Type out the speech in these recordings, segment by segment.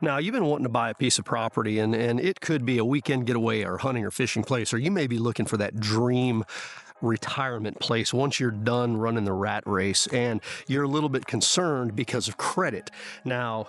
Now, you've been wanting to buy a piece of property, and it could be a weekend getaway or hunting or fishing place, or you may be looking for that dream retirement place once you're done running the rat race, and you're a little bit concerned because of credit. Now,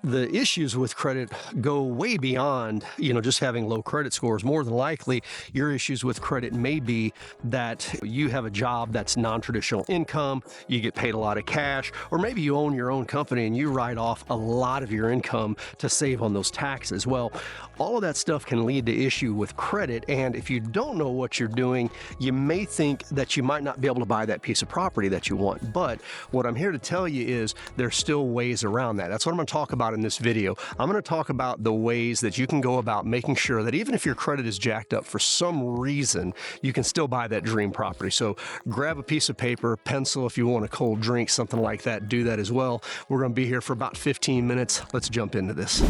the issues with credit go way beyond, just having low credit scores. More than likely, your issues with credit may be that you have a job that's non-traditional income, you get paid a lot of cash, or maybe you own your own company and you write off a lot of your income to save on those taxes. Well, all of that stuff can lead to issue with credit, and if you don't know what you're doing, you may think that you might not be able to buy that piece of property that you want. But what I'm here to tell you is there's still ways around that. That's what I'm going to talk about in this video. I'm going to talk about the ways that you can go about making sure that even if your credit is jacked up for some reason, you can still buy that dream property. So grab a piece of paper, pencil, if you want a cold drink, something like that, do that as well. We're going to be here for about 15 minutes. Let's jump into this.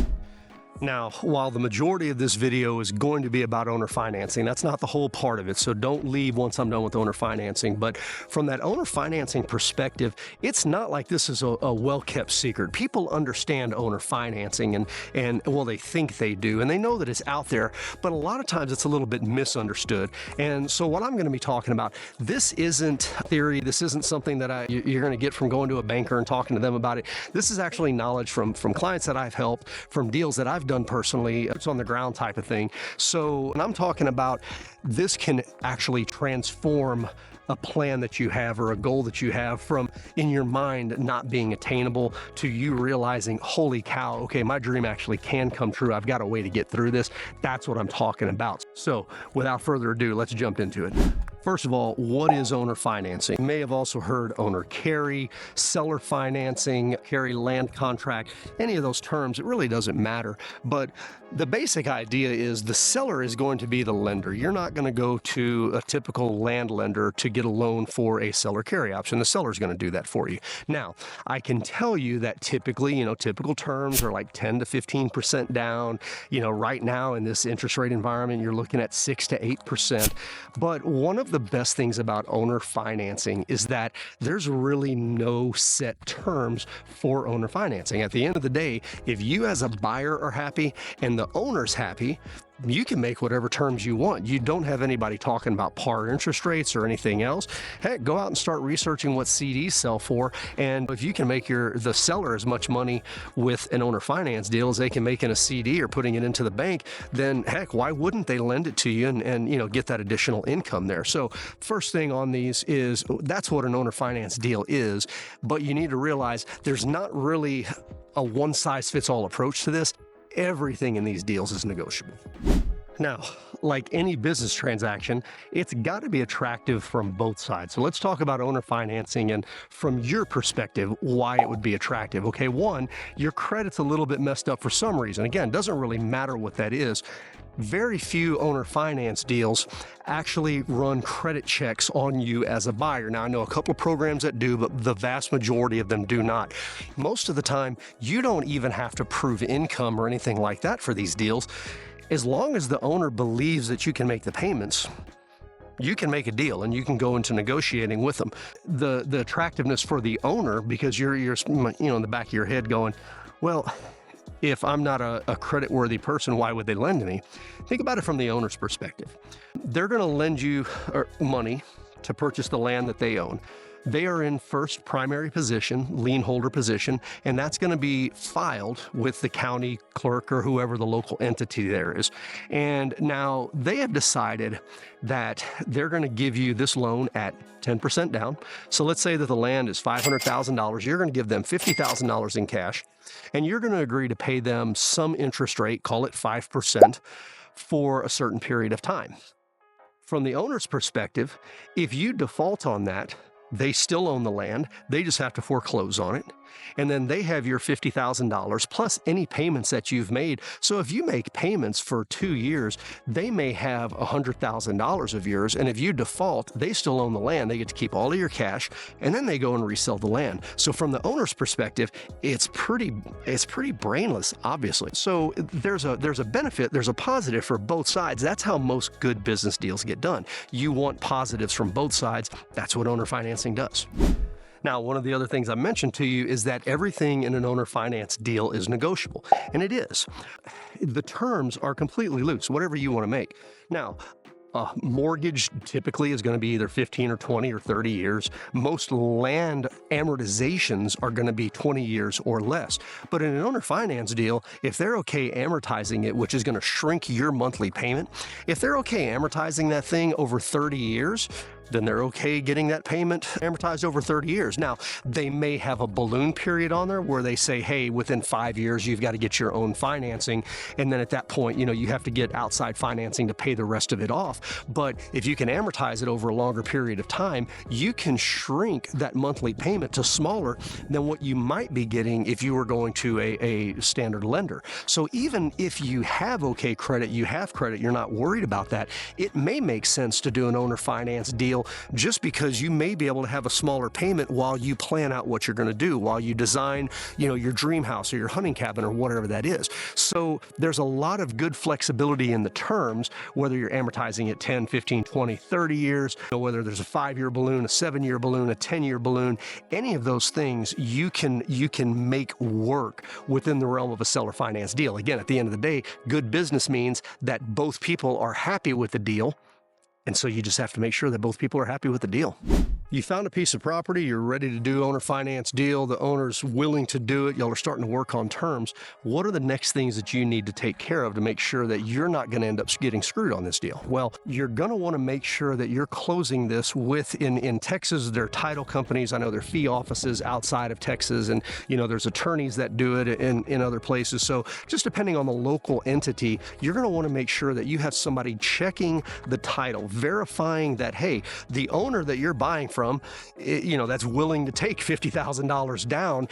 Now, while the majority of this video is going to be about owner financing, that's not the whole part of it, so don't leave once I'm done with owner financing. But from that owner financing perspective, it's not like this is a well-kept secret. People understand owner financing, and well, they think they do, and they know that it's out there, but a lot of times it's a little bit misunderstood. And so what I'm going to be talking about, this isn't theory, this isn't something that you're going to get from going to a banker and talking to them about it. This is actually knowledge from clients that I've helped, from deals that I've done personally. It's on the ground type of thing. So when I'm talking about, this can actually transform a plan that you have or a goal that you have from in your mind not being attainable to you realizing, holy cow, okay, my dream actually can come true. I've got a way to get through this. That's what I'm talking about. So without further ado, let's jump into it. First of all, what is owner financing? You may have also heard owner carry, seller financing, carry land contract, any of those terms. It really doesn't matter. But the basic idea is the seller is going to be the lender. You're not going to go to a typical land lender to get a loan for a seller carry option. The seller is going to do that for you. Now, I can tell you that typically, typical terms are like 10 to 15% down. Right now in this interest rate environment, you're looking at 6 to 8%. But one of the best things about owner financing is that there's really no set terms for owner financing. At the end of the day, if you as a buyer are happy and the owner's happy, you can make whatever terms you want. You don't have anybody talking about par interest rates or anything else. Heck, go out and start researching what CDs sell for. And if you can make the seller as much money with an owner finance deal as they can make in a CD or putting it into the bank, then heck, why wouldn't they lend it to you and get that additional income there? So first thing on these is that's what an owner finance deal is. But you need to realize there's not really a one-size-fits-all approach to this. Everything in these deals is negotiable. Now, like any business transaction, it's got to be attractive from both sides. So let's talk about owner financing and from your perspective, why it would be attractive. Okay, one, your credit's a little bit messed up for some reason. Again, doesn't really matter what that is. Very few owner finance deals actually run credit checks on you as a buyer. Now, I know a couple of programs that do, but the vast majority of them do not. Most of the time, you don't even have to prove income or anything like that for these deals. As long as the owner believes that you can make the payments, you can make a deal and you can go into negotiating with them. The attractiveness for the owner, because you're in the back of your head going, well, if I'm not a credit-worthy person, why would they lend to me? Think about it from the owner's perspective. They're going to lend you money to purchase the land that they own. They are in first primary position, lien holder position, and that's going to be filed with the county clerk or whoever the local entity there is. And now they have decided that they're going to give you this loan at 10% down. So let's say that the land is $500,000. You're going to give them $50,000 in cash, and you're going to agree to pay them some interest rate, call it 5%, for a certain period of time. From the owner's perspective, if you default on that, they still own the land. They just have to foreclose on it. And then they have your $50,000 plus any payments that you've made. So if you make payments for 2 years, they may have $100,000 of yours. And if you default, they still own the land. They get to keep all of your cash, and then they go and resell the land. So from the owner's perspective, it's pretty brainless, obviously. So there's a benefit, there's a positive for both sides. That's how most good business deals get done. You want positives from both sides. That's what owner financing does. Now, one of the other things I mentioned to you is that everything in an owner finance deal is negotiable, and it is. The terms are completely loose, whatever you want to make. Now, a mortgage typically is going to be either 15 or 20 or 30 years. Most land amortizations are going to be 20 years or less. But in an owner finance deal, if they're okay amortizing it, which is going to shrink your monthly payment, if they're okay amortizing that thing over 30 years, then they're okay getting that payment amortized over 30 years. Now, they may have a balloon period on there where they say, hey, within 5 years, you've got to get your own financing. And then at that point, you have to get outside financing to pay the rest of it off. But if you can amortize it over a longer period of time, you can shrink that monthly payment to smaller than what you might be getting if you were going to a standard lender. So even if you have okay credit, you have credit, you're not worried about that, it may make sense to do an owner finance deal just because you may be able to have a smaller payment while you plan out what you're going to do, while you design, your dream house or your hunting cabin or whatever that is. So there's a lot of good flexibility in the terms, whether you're amortizing it 10, 15, 20, 30 years, whether there's a 5-year balloon, a 7-year balloon, a 10-year balloon, any of those things you can make work within the realm of a seller finance deal. Again, at the end of the day, good business means that both people are happy with the deal. And so you just have to make sure that both people are happy with the deal. You found a piece of property, you're ready to do owner finance deal, the owner's willing to do it, y'all are starting to work on terms. What are the next things that you need to take care of to make sure that you're not going to end up getting screwed on this deal? Well, you're going to want to make sure that you're closing this with, in Texas, there are title companies, I know there are fee offices outside of Texas, and there's attorneys that do it in other places. So just depending on the local entity, you're going to want to make sure that you have somebody checking the title, verifying that, hey, the owner that you're buying from, that's willing to take $50,000 down,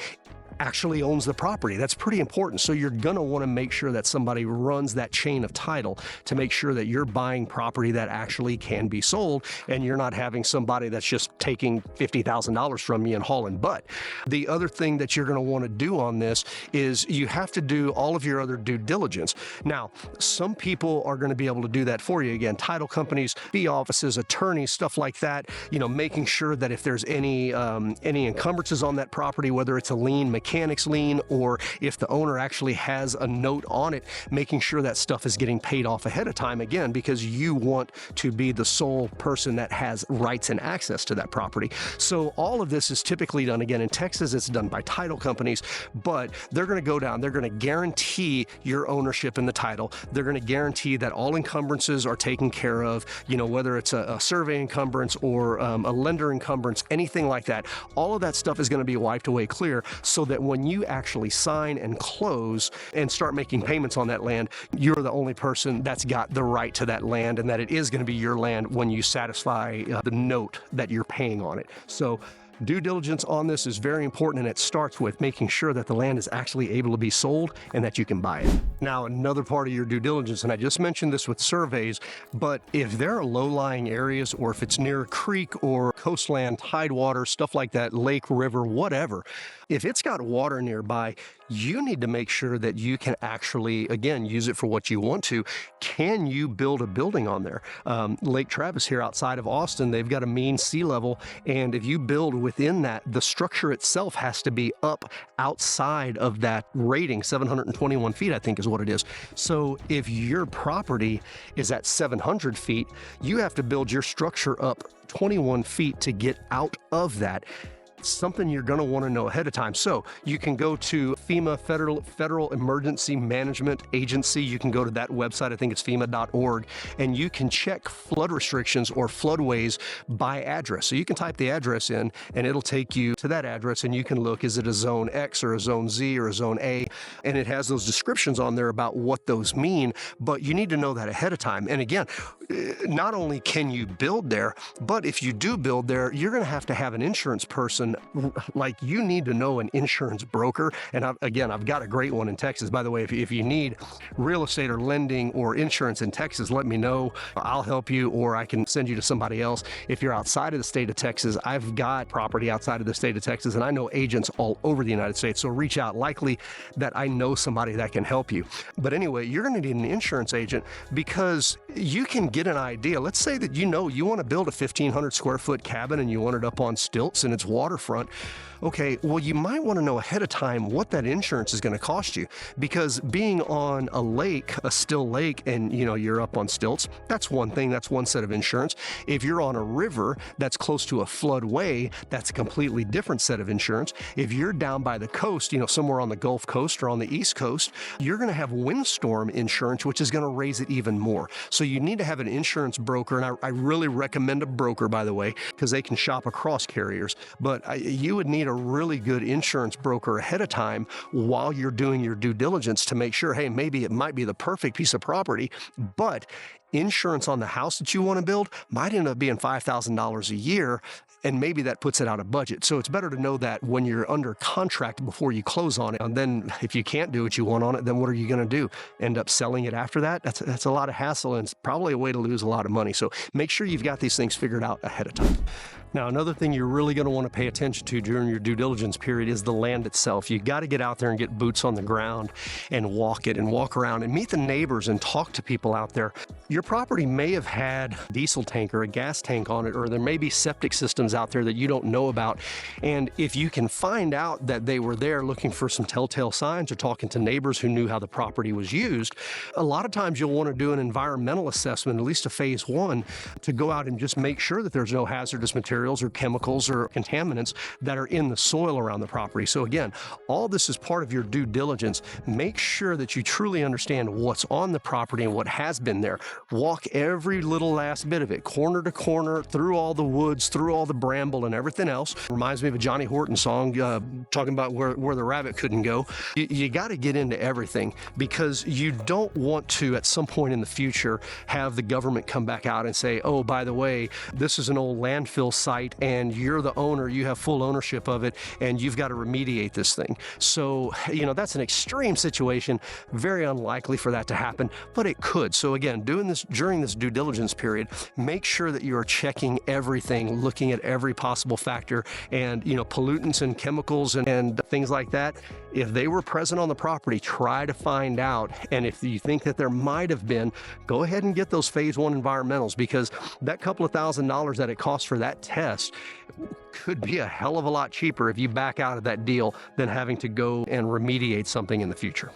actually owns the property. That's pretty important. So you're going to want to make sure that somebody runs that chain of title to make sure that you're buying property that actually can be sold, and you're not having somebody that's just taking $50,000 from you and hauling butt. The other thing that you're going to want to do on this is you have to do all of your other due diligence. Now, some people are going to be able to do that for you. Again, title companies, fee offices, attorneys, stuff like that, making sure that if there's any encumbrances on that property, whether it's a lien, mechanics lien, or if the owner actually has a note on it, making sure that stuff is getting paid off ahead of time, again, because you want to be the sole person that has rights and access to that property. So all of this is typically done, again, in Texas, it's done by title companies, but they're going to go down, they're going to guarantee your ownership in the title. They're going to guarantee that all encumbrances are taken care of, whether it's a survey encumbrance or a lender encumbrance, anything like that. All of that stuff is going to be wiped away clear, so that when you actually sign and close and start making payments on that land, you're the only person that's got the right to that land, and that it is going to be your land when you satisfy the note that you're paying on it. So due diligence on this is very important, and it starts with making sure that the land is actually able to be sold and that you can buy it. Now, another part of your due diligence, and I just mentioned this with surveys, but if there are low-lying areas, or if it's near a creek or coastland, tidewater, stuff like that, lake, river, whatever, if it's got water nearby, you need to make sure that you can actually, again, use it for what you want to. Can you build a building on there? Lake Travis here outside of Austin, they've got a mean sea level, and if you build within that, the structure itself has to be up outside of that rating. 721 feet, I think, is what it is. So if your property is at 700 feet, you have to build your structure up 21 feet to get out of that. Something you're going to want to know ahead of time. So you can go to FEMA, Federal Emergency Management Agency. You can go to that website, I think it's FEMA.org, and you can check flood restrictions or floodways by address. So you can type the address in, and it'll take you to that address, and you can look, is it a zone X or a zone Z or a zone A? And it has those descriptions on there about what those mean, but you need to know that ahead of time. And again, not only can you build there, but if you do build there, you're going to have an insurance person. Like, you need to know an insurance broker. And I've got a great one in Texas. By the way, if you need real estate or lending or insurance in Texas, let me know. I'll help you, or I can send you to somebody else. If you're outside of the state of Texas, I've got property outside of the state of Texas, and I know agents all over the United States. So reach out. Likely that I know somebody that can help you. But anyway, you're going to need an insurance agent, because you can get an idea. Let's say that you want to build a 1,500 square foot cabin, and you want it up on stilts and it's waterfront. waterfront. Okay, well, you might want to know ahead of time what that insurance is going to cost you, because being on a lake, a still lake, and you're up on stilts, that's one thing, that's one set of insurance. If you're on a river that's close to a floodway, that's a completely different set of insurance. If you're down by the coast, somewhere on the Gulf Coast or on the East Coast, you're going to have windstorm insurance, which is going to raise it even more. So you need to have an insurance broker, and I really recommend a broker, by the way, because they can shop across carriers. But you would need a really good insurance broker ahead of time while you're doing your due diligence to make sure, hey, maybe it might be the perfect piece of property, but insurance on the house that you want to build might end up being $5,000 a year, and maybe that puts it out of budget. So it's better to know that when you're under contract before you close on it. And then if you can't do what you want on it, then what are you going to do? End up selling it after that? That's a lot of hassle, and it's probably a way to lose a lot of money. So make sure you've got these things figured out ahead of time. Now, another thing you're really going to want to pay attention to during your due diligence period is the land itself. You got to get out there and get boots on the ground and walk it and walk around and meet the neighbors and talk to people out there. Your property may have had a diesel tank or a gas tank on it, or there may be septic systems out there that you don't know about. And if you can find out that they were there looking for some telltale signs or talking to neighbors who knew how the property was used, a lot of times you'll want to do an environmental assessment, at least a phase one, to go out and just make sure that there's no hazardous materials or chemicals or contaminants that are in the soil around the property. So again, all this is part of your due diligence. Make sure that you truly understand what's on the property and what has been there. Walk every little last bit of it, corner to corner, through all the woods, through all the bramble and everything else. Reminds me of a Johnny Horton song talking about where the rabbit couldn't go. You got to get into everything, because you don't want to, at some point in the future, have the government come back out and say, oh, by the way, this is an old landfill site and you're the owner, you have full ownership of it, and you've got to remediate this thing. So, that's an extreme situation, very unlikely for that to happen, but it could. So again, doing this during this due diligence period, make sure that you are checking everything, looking at every possible factor, and pollutants and chemicals and things like that. If they were present on the property, try to find out. And if you think that there might have been, go ahead and get those phase one environmentals, because that couple of $1,000s that it costs for that test could be a hell of a lot cheaper if you back out of that deal than having to go and remediate something in the future.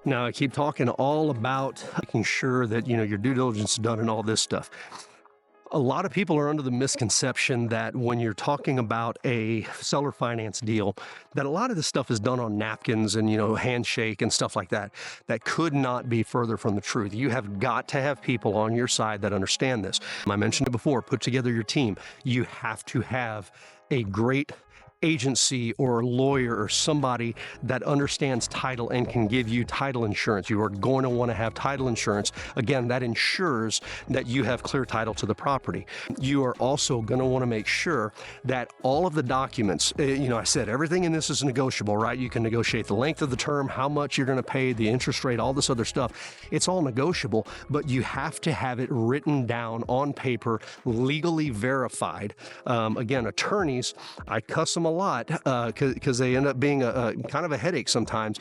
Now, I keep talking all about making sure that your due diligence is done and all this stuff. A lot of people are under the misconception that when you're talking about a seller finance deal, that a lot of this stuff is done on napkins and, handshake and stuff like that. That could not be further from the truth. You have got to have people on your side that understand this. I mentioned it before, put together your team. You have to have a great agency or lawyer or somebody that understands title and can give you title insurance. You are going to want to have title insurance. Again, that ensures that you have clear title to the property. You are also going to want to make sure that all of the documents, I said everything in this is negotiable, right? You can negotiate the length of the term, how much you're going to pay, the interest rate, all this other stuff. It's all negotiable, but you have to have it written down on paper, legally verified. Again, attorneys, I cuss them a lot because they end up being a kind of a headache sometimes,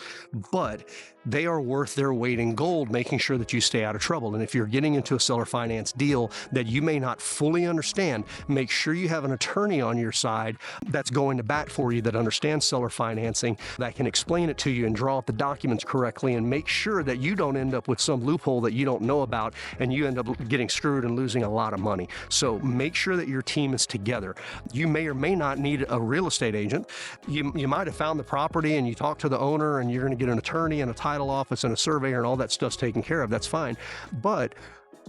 but they are worth their weight in gold, making sure that you stay out of trouble. And if you're getting into a seller finance deal that you may not fully understand, make sure you have an attorney on your side that's going to bat for you, that understands seller financing, that can explain it to you and draw up the documents correctly, and make sure that you don't end up with some loophole that you don't know about and you end up getting screwed and losing a lot of money. So make sure that your team is together. You may or may not need a real estate agent. You might have found the property and you talk to the owner and you're going to get an attorney and a title office and a surveyor and all that stuff's taken care of. That's fine. But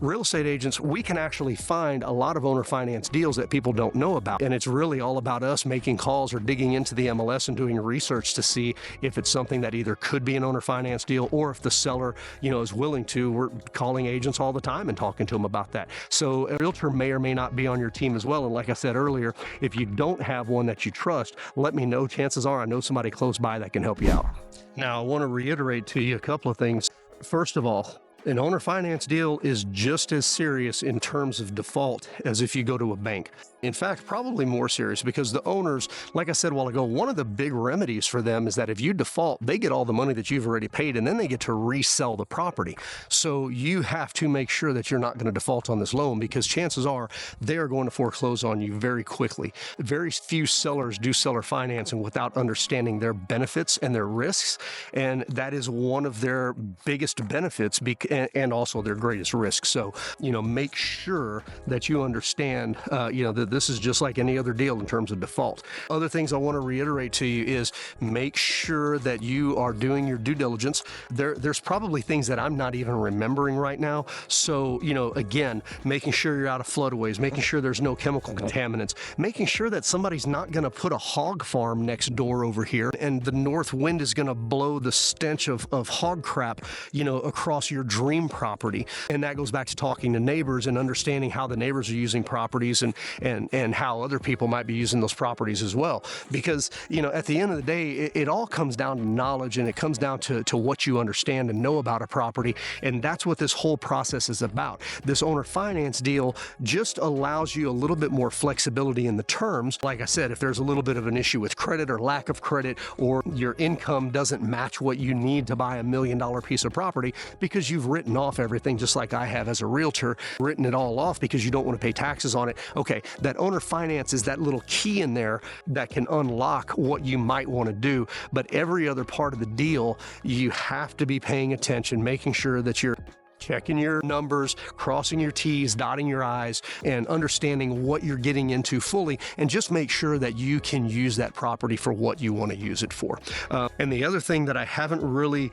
real estate agents, we can actually find a lot of owner finance deals that people don't know about. And it's really all about us making calls or digging into the MLS and doing research to see if it's something that either could be an owner finance deal or if the seller, is willing to. We're calling agents all the time and talking to them about that. So a realtor may or may not be on your team as well. And like I said earlier, if you don't have one that you trust, let me know. Chances are I know somebody close by that can help you out. Now, I want to reiterate to you a couple of things. First of all, An owner finance deal is just as serious in terms of default as if you go to a bank. In fact, probably more serious because the owners, like I said a while ago, one of the big remedies for them is that if you default, they get all the money that you've already paid and then they get to resell the property. So you have to make sure that you're not going to default on this loan because chances are they are going to foreclose on you very quickly. Very few sellers do seller financing without understanding their benefits and their risks, and that is one of their biggest benefits and also their greatest risk. So, make sure that you understand, that this is just like any other deal in terms of default. Other things I want to reiterate to you is make sure that you are doing your due diligence. There's probably things that I'm not even remembering right now. So, again, making sure you're out of floodways, making sure there's no chemical contaminants, making sure that somebody's not going to put a hog farm next door over here and the north wind is going to blow the stench of hog crap, across your dream property. And that goes back to talking to neighbors and understanding how the neighbors are using properties and how other people might be using those properties as well. Because, at the end of the day, it all comes down to knowledge and it comes down to what you understand and know about a property. And that's what this whole process is about. This owner finance deal just allows you a little bit more flexibility in the terms. Like I said, if there's a little bit of an issue with credit or lack of credit, or your income doesn't match what you need to buy $1 million piece of property because you've written off everything, just like I have as a realtor, written it all off because you don't want to pay taxes on it. Okay, that owner finance is that little key in there that can unlock what you might want to do. But every other part of the deal, you have to be paying attention, making sure that you're checking your numbers, crossing your T's, dotting your I's, and understanding what you're getting into fully, and just make sure that you can use that property for what you want to use it for. And the other thing that I haven't really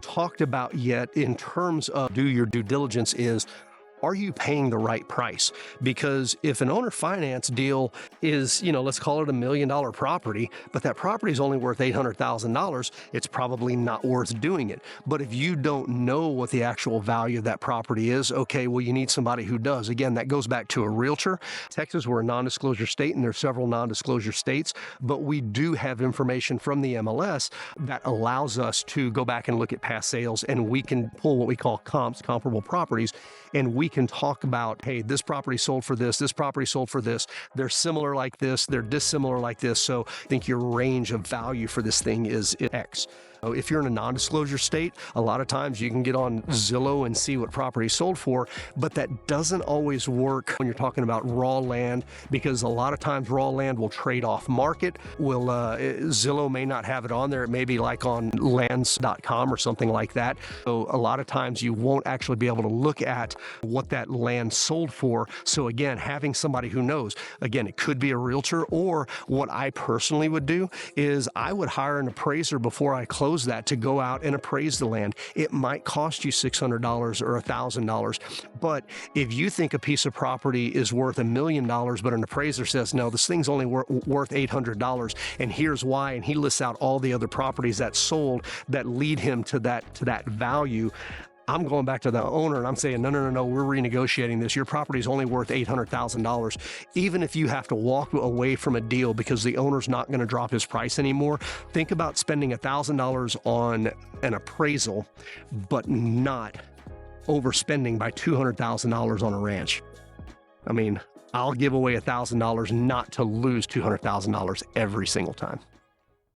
talked about yet in terms of do your due diligence is, are you paying the right price? Because if an owner finance deal is, let's call it $1 million property, but that property is only worth $800,000, it's probably not worth doing it. But if you don't know what the actual value of that property is, okay, well, you need somebody who does. Again, that goes back to a realtor. Texas, we're a non-disclosure state, and there's several non-disclosure states, but we do have information from the MLS that allows us to go back and look at past sales, and we can pull what we call comps, comparable properties, and we can talk about, hey, this property sold for this property sold for this, they're similar like this, they're dissimilar like this, so I think your range of value for this thing is X. If you're in a non-disclosure state, a lot of times you can get on Zillow and see what property sold for, but that doesn't always work when you're talking about raw land, because a lot of times raw land will trade off market. Zillow may not have it on there. It may be like on lands.com or something like that. So a lot of times you won't actually be able to look at what that land sold for. So again, having somebody who knows, again, it could be a realtor, or what I personally would do is I would hire an appraiser before I close that to go out and appraise the land. It might cost you $600 or $1,000, but if you think a piece of property is worth $1 million, but an appraiser says, no, this thing's only worth $800, and here's why, and he lists out all the other properties that sold that lead him to that value, I'm going back to the owner and I'm saying, no, we're renegotiating this. Your property is only worth $800,000. Even if you have to walk away from a deal because the owner's not going to drop his price anymore, think about spending $1,000 on an appraisal, but not overspending by $200,000 on a ranch. I mean, I'll give away $1,000 not to lose $200,000 every single time.